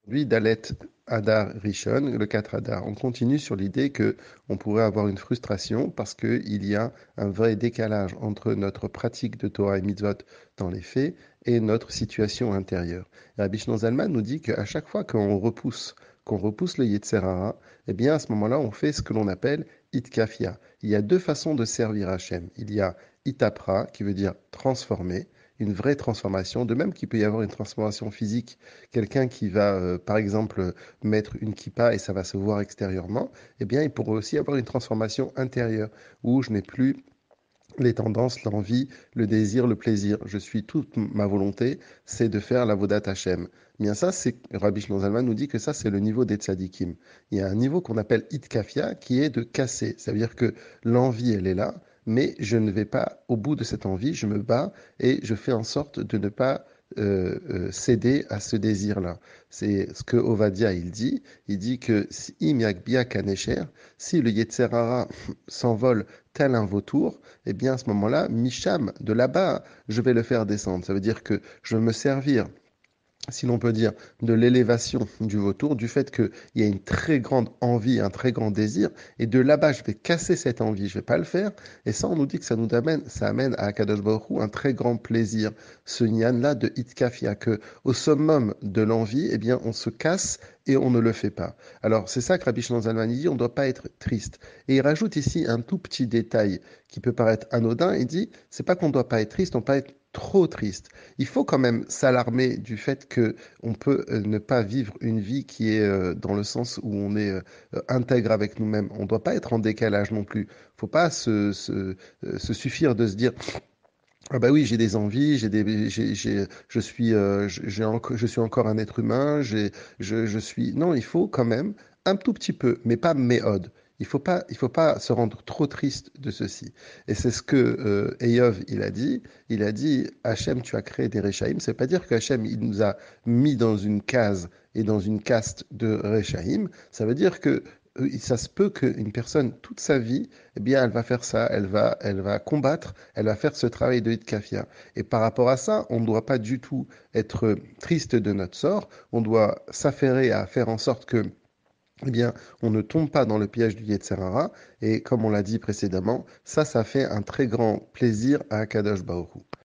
Aujourd'hui, Dalet Adar Rishon, le 4 Adar, on continue sur l'idée que on pourrait avoir une frustration parce qu'il y a un vrai décalage entre notre pratique de Torah et Mitzvot dans les faits et notre situation intérieure. Et Rabbi Shlomo Zalman nous dit qu'à chaque fois qu'on repousse le Yetzer Hara, eh bien à ce moment-là, on fait ce que l'on appelle Itkafia. Il y a deux façons de servir Hachem. Il y a Itapra, qui veut dire transformer, une vraie transformation, de même qu'il peut y avoir une transformation physique. Quelqu'un qui va, par exemple, mettre une kippa et ça va se voir extérieurement, eh bien, il pourrait aussi avoir une transformation intérieure où je n'ai plus les tendances, l'envie, le désir, le plaisir. Je suis toute ma volonté, c'est de faire la Vodat Hashem. Bien ça, c'est Rabbi Shlomo Zalman nous dit que ça, c'est le niveau des tzadikim. Il y a un niveau qu'on appelle itkafia qui est de casser. Ça veut dire que l'envie, elle est là, mais je ne vais pas au bout de cette envie, je me bats et je fais en sorte de ne pas céder à ce désir-là. C'est ce que Ovadia il dit. Il dit que si im yakbia kanesher, si le Yetzer Hara s'envole tel un vautour, eh bien à ce moment-là, Micham, de là-bas, je vais le faire descendre. Ça veut dire que je vais me servir, si l'on peut dire, de l'élévation du vautour, du fait qu'il y a une très grande envie, un très grand désir, et de là-bas, je vais casser cette envie, je ne vais pas le faire, et ça, on nous dit que ça amène à Akadosh Baruch Hu un très grand plaisir, ce nian-là de Itkafia, que au summum de l'envie, eh bien, on se casse et on ne le fait pas. Alors, c'est ça que Rabbi Shlomo Zalman dit, on ne doit pas être triste. Et il rajoute ici un tout petit détail qui peut paraître anodin, il dit, c'est pas qu'on ne doit pas être triste, on ne doit pas être trop triste. Il faut quand même s'alarmer du fait que on peut ne pas vivre une vie qui est dans le sens où on est intègre avec nous-mêmes. On ne doit pas être en décalage non plus. Il ne faut pas se suffire de se dire ah bah oui, j'ai des envies, je suis, je suis encore un être humain, je suis. Non, il faut quand même un tout petit peu, mais pas méode. Il faut pas se rendre trop triste de ceci. Et c'est ce que Eyov, il a dit. Il a dit, Hachem, tu as créé des Réchaïm. Ça veut pas dire que Hachem, il nous a mis dans une case et dans une caste de Réchaïm. Ça veut dire que ça se peut qu'une personne, toute sa vie, eh bien, elle va faire ça, elle va combattre, elle va faire ce travail de Hitkafia. Et par rapport à ça, on ne doit pas du tout être triste de notre sort, on doit s'affairer à faire en sorte que, eh bien, on ne tombe pas dans le piège du Yetzer Hara, et comme on l'a dit précédemment, ça fait un très grand plaisir à Akadosh Baruch Hu.